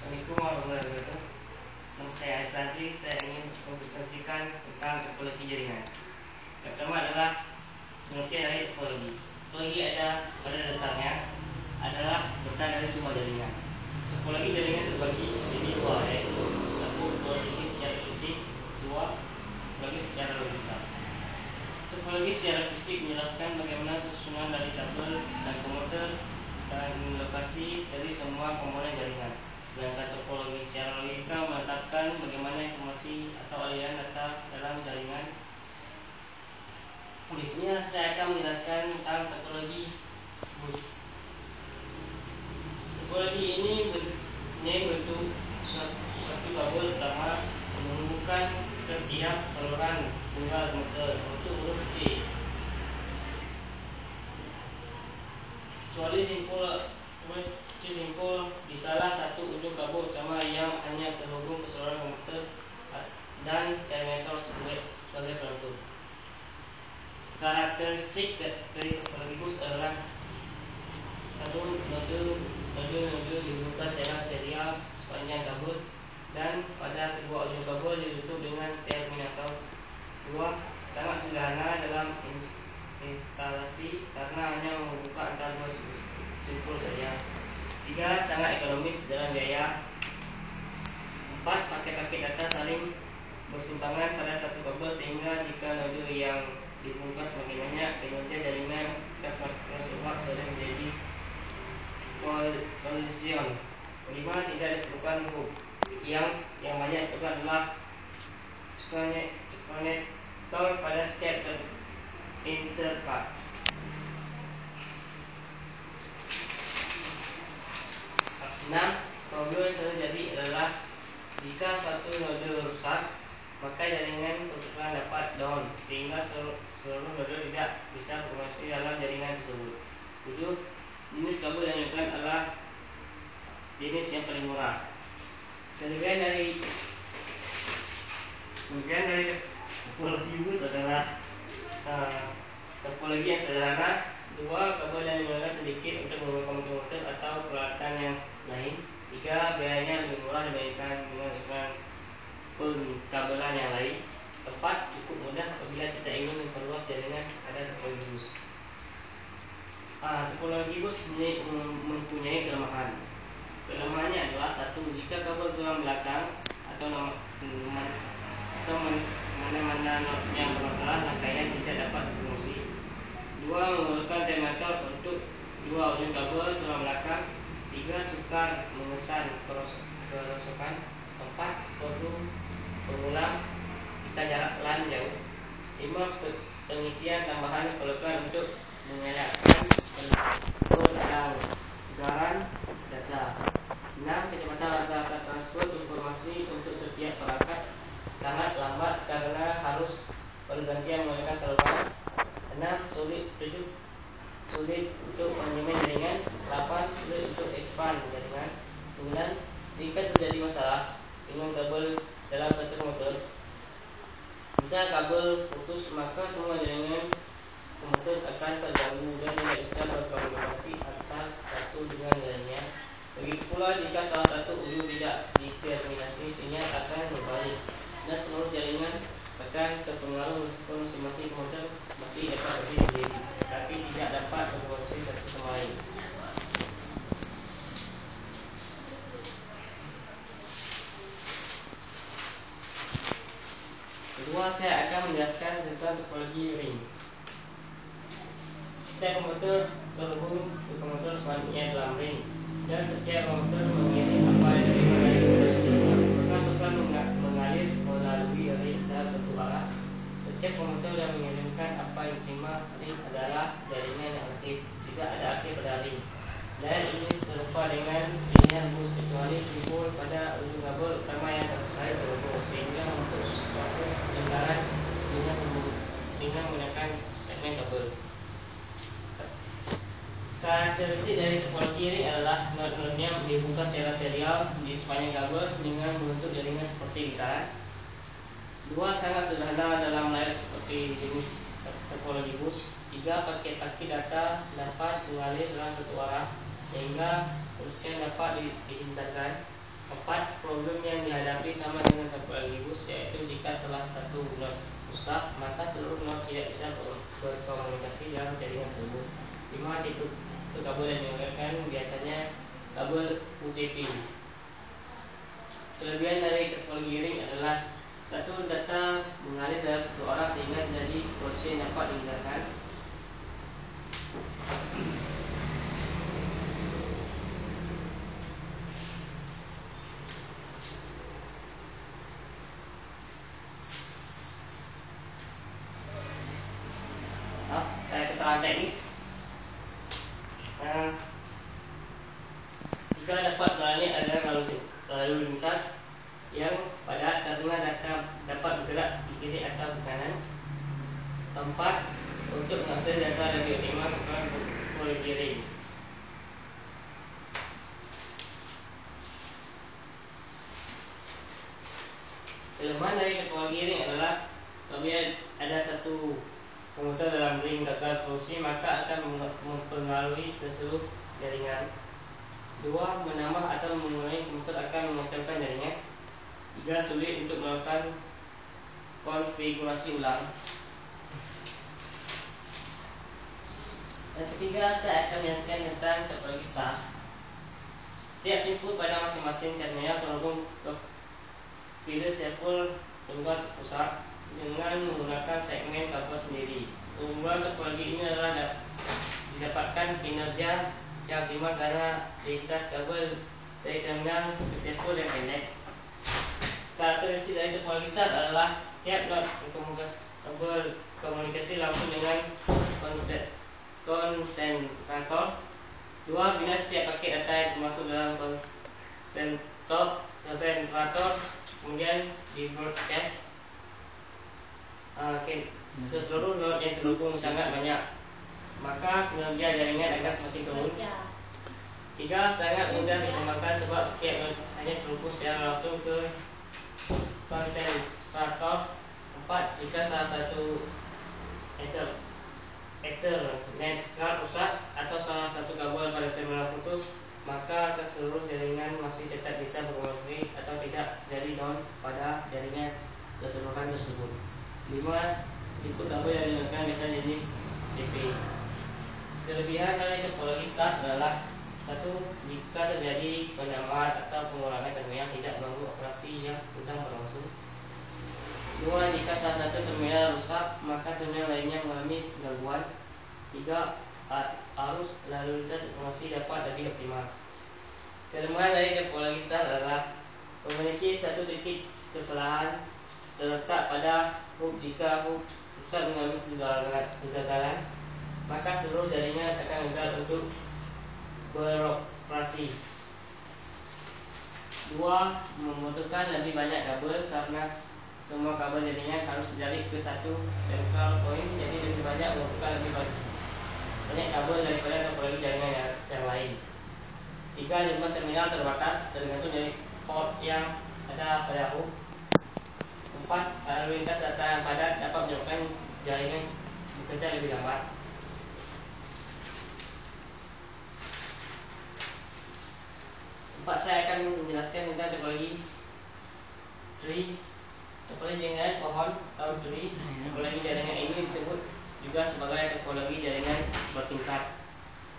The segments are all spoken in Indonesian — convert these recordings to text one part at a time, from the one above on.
Assalamualaikum warahmatullahi wabarakatuh. Nama saya Aizandri. Saya ingin mempresentasikan tentang topologi jaringan. Yang pertama adalah pengertian dari topologi. Topologi pada dasarnya adalah bentuk dari semua jaringan. Topologi jaringan terbagi menjadi dua, yaitu satu topologi secara fisik, dua topologi secara logika. Topologi secara fisik menjelaskan bagaimana susunan dari tabel dan komuter dan lokasi dari semua komponen jaringan. Sedangkan topologi secara logika menetapkan bagaimana informasi atau aliran data dalam jaringan. Berikutnya saya akan menjelaskan tentang topologi bus. Topologi ini bentuk suatu kabel utama menghubungkan ketiak saluran tunggal komuter untuk huruf D. Kecuali simpul di salah satu ujung kabel utama yang hanya terhubung ke saluran komuter dan terminator sebagai penentu. Karakteristik dari topologi bus adalah satu, node dihubungkan secara serial sepanjang kabel dan pada kedua ujung kabel ditutup dengan terminator. Dua, sangat sederhana dalam instalasi karena hanya menghubungkan antara dua simpul saja. Tiga, sangat ekonomis dalam biaya. Empat, paket-paket data saling bersimpangan pada satu kabel sehingga jika node yang dibungkus semakin banyak, kinerja jaringan semakin cepat sudah menjadi kolision. Kelima, tidak diperlukan hub. Yang banyak diperlukan adalah konektor pada setiap interface. 6. Problem yang sering terjadi adalah jika suatu node rusak, maka jaringan pertukaran dapat down sehingga seluruh node tidak bisa berfungsi dalam jaringan tersebut. 7. Jenis kabel yang digunakan adalah jenis yang paling murah. Kelebihan dari topologi bus adalah topologi yang sederhana. 2. Kabel yang digunakan sedikit untuk menghubungkan komuter atau peralatan yang lain. 3. Biayanya lebih murah dibandingkan dengan pengkabelan yang lain. 4. Cukup mudah apabila kita ingin memperluas jaringan pada topologi bus. Topologi bus mempunyai kelemahan. Kelemahannya adalah 1. Jika kabel tulang belakang atau mana-mana yang bermasalah, rangkaian tidak dapat berfungsi. 2. Memerlukan terminator untuk dua ujung kabel tulang belakang. 3. Sukar mengesan kerosakan. 4. Perlu pengulang jika jarak LAN jauh. 5. Pengisian tambahan diperlukan untuk menyalakan pelanggaran data. 6. Kecepatan rata-rata transport informasi untuk setiap perangkat sangat lambat karena harus pergantian menggunakan saluran. 6. Sulit untuk manajemen jaringan. 8. Sulit untuk expand jaringan. 9. Jika terjadi masalah dengan kabel dalam satu komuter, misal kabel putus, maka semua jaringan komuter akan terganggu dan tidak bisa berkomunikasi antara satu dengan lainnya. Begitu pula jika salah satu ujung tidak diterminasi, sinyal akan berbalik dan seluruh jaringan akan terpengaruh meskipun masing-masing komuter masih dapat berdiri sendiri, tapi tidak dapat berfungsi satu sama lain. Kedua, saya akan menjelaskan tentang topologi ring. Setiap komuter terhubung ke komuter selanjutnya dalam ring, dan setiap komuter mengirim apa yang diterima dari komuter sebelumnya. Pesan-pesan mengalir melalui ring dalam satu arah. Setiap komuter yang mengirimkan apa yang diterima ring adalah jaringan yang aktif. Tidak ada aktif pada ring. Dan ini serupa dengan jaringan bus, kecuali simpul pada ujung kabel utama yang saling terhubung, sehingga untuk suatu pelanggaran dengan menggunakan segmen kabel. Karakteristik dari topologi ring adalah node-nodenya dihubungkan secara serial di sepanjang kabel dengan membentuk jaringan seperti lingkaran. 2. Sangat sederhana dalam layar seperti jenis topologi bus. 3. Paket-paket data dapat mengalir dalam satu arah sehingga perselisihan dapat dihindarkan. 4. Problem yang dihadapi sama dengan topologi bus, yaitu jika salah satu node rusak, maka seluruh node tidak bisa berkomunikasi dalam jaringan tersebut. 5. Tipe kabel yang digunakan biasanya kabel UTP. Kelebihan dari topologi ring adalah: 1. Data mengalir dalam satu arah sehingga jadi proses yang dapat dihindarkan. Kesalahan teknis. 3. Dapat melayani aliran lalu lintas yang padat karena data dapat bergerak di kiri atau ke kanan. 4. Untuk mengakses data lebih optimal menggunakan topologi ring. Kelemahan dari topologi ring adalah apabila ada satu komuter dalam ring gagal fungsi, maka akan mempengaruhi ke seluruh jaringan. 2. Menambah atau mengurangi komuter akan mengacaukan jaringan. 3. Sulit untuk melakukan konfigurasi ulang. Yang ketiga, saya akan menjelaskan tentang topologi star. Setiap simpul pada masing-masing terminal terhubung ke file simpul tunggal terpusat dengan menggunakan segmen kabel sendiri. Keunggulan topologi ini adalah didapatkan kinerja yang optimal karena lintas kabel dari terminal ke simpul yang pendek. Karakteristik dari topologi star adalah setiap node berkomunikasi langsung dengan konsentrator. 2. Bila setiap paket data yang termasuk dalam konsentrator kemudian di broadcast ke seluruh node yang terhubung sangat banyak, maka kinerja jaringan akan semakin turun. 3. Sangat mudah dikembangkan sebab setiap node hanya terhubung secara langsung ke konsentrator. 4. Jika salah satu Ethernet card rusak atau salah satu kabel pada terminal putus, maka seluruh jaringan masih tetap bisa berkomunikasi atau tidak terjadi down pada jaringan keseluruhan tersebut. 5. Tipe kabel yang digunakan biasanya jenis TP. Kelebihan dari topologi star adalah: 1. Jika terjadi penambahan atau pengurangan terminal tidak mengganggu operasi yang sedang berlangsung. 2. Jika salah satu terminal rusak, maka terminal lainnya mengalami gangguan. 3. Arus lalu lintas informasi dapat lebih optimal. Kelemahan dari topologi star adalah memiliki satu titik kesalahan terletak pada hub. Jika hub rusak mengalami kegagalan, maka seluruh jaringan akan gagal untuk beroperasi. 2. Membutuhkan lebih banyak kabel karena semua kabel jaringan harus dijalin ke satu central point, jadi lebih banyak membutuhkan lebih banyak kabel daripada topologi jaringan yang lain. 3. Jumlah terminal terbatas tergantung dari port yang ada pada hub. 4. Lalu lintas data yang padat dapat menyebabkan jaringan bekerja lebih lambat. 4. Saya akan menjelaskan tentang topologi tree. Topologi jaringan pohon atau tree. Topologi jaringan ini disebut juga sebagai topologi jaringan bertingkat.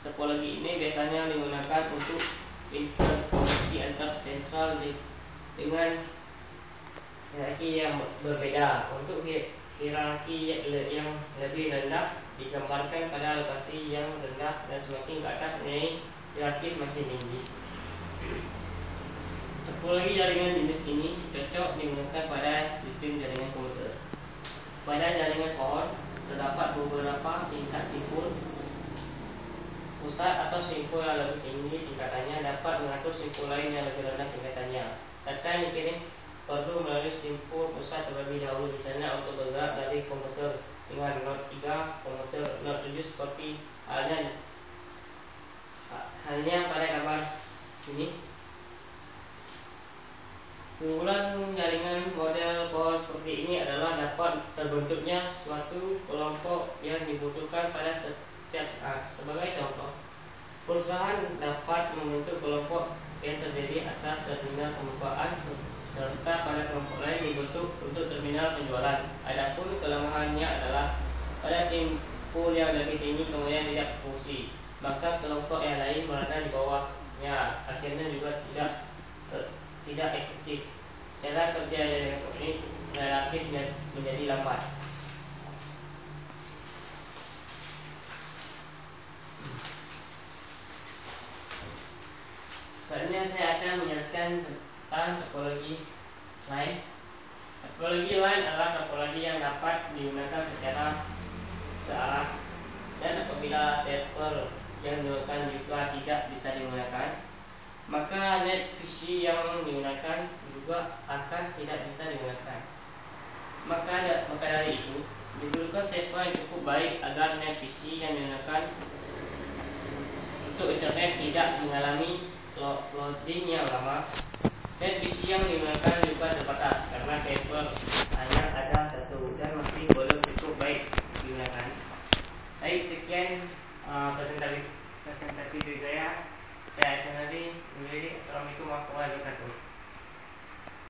Topologi ini biasanya digunakan untuk interkoneksi antar sentral dengan hierarki yang berbeda. Untuk hierarki yang lebih rendah digambarkan pada lokasi yang rendah dan semakin ke atas hierarki semakin tinggi. Topologi jaringan jenis ini cocok digunakan pada sistem jaringan komputer. Pada jaringan pohon terdapat beberapa tingkat simpul. Pusat atau simpul yang lebih tinggi tingkatannya dapat mengatur simpul lain yang lebih rendah tingkatannya. Data yang dikirim perlu melalui simpul pusat terlebih dahulu, misalnya untuk bergerak dari komputer dengan node 3 komputer node 7 seperti halnya pada gambar sini. Keunggulan jaringan model pohon seperti ini adalah dapat terbentuknya suatu kelompok yang dibutuhkan pada setiap saat. Sebagai contoh, perusahaan dapat membentuk kelompok yang terdiri atas terminal pembukaan serta pada kelompok lain dibentuk untuk terminal penjualan. Adapun kelemahannya adalah pada simpul yang lebih tinggi kemudian tidak berfungsi, maka kelompok yang lain berada di bawahnya, akhirnya juga tidak efektif. Cara kerja dari kelompok ini relatif menjadi lambat. Selanjutnya saya akan menjelaskan tentang topologi line. Topologi line adalah topologi yang dapat digunakan secara searah, dan apabila server yang digunakan juga tidak bisa digunakan, maka NetVC yang digunakan juga akan tidak bisa digunakan. Maka dari itu diperlukan server yang cukup baik agar NetVC yang digunakan untuk internet tidak mengalami loading yang lama. NetVC yang digunakan juga terbatas karena server hanya ada satu dan masih belum cukup baik digunakan. Baik, sekian presentasi dari saya. Saya Assalamualaikum warahmatullahi wabarakatuh.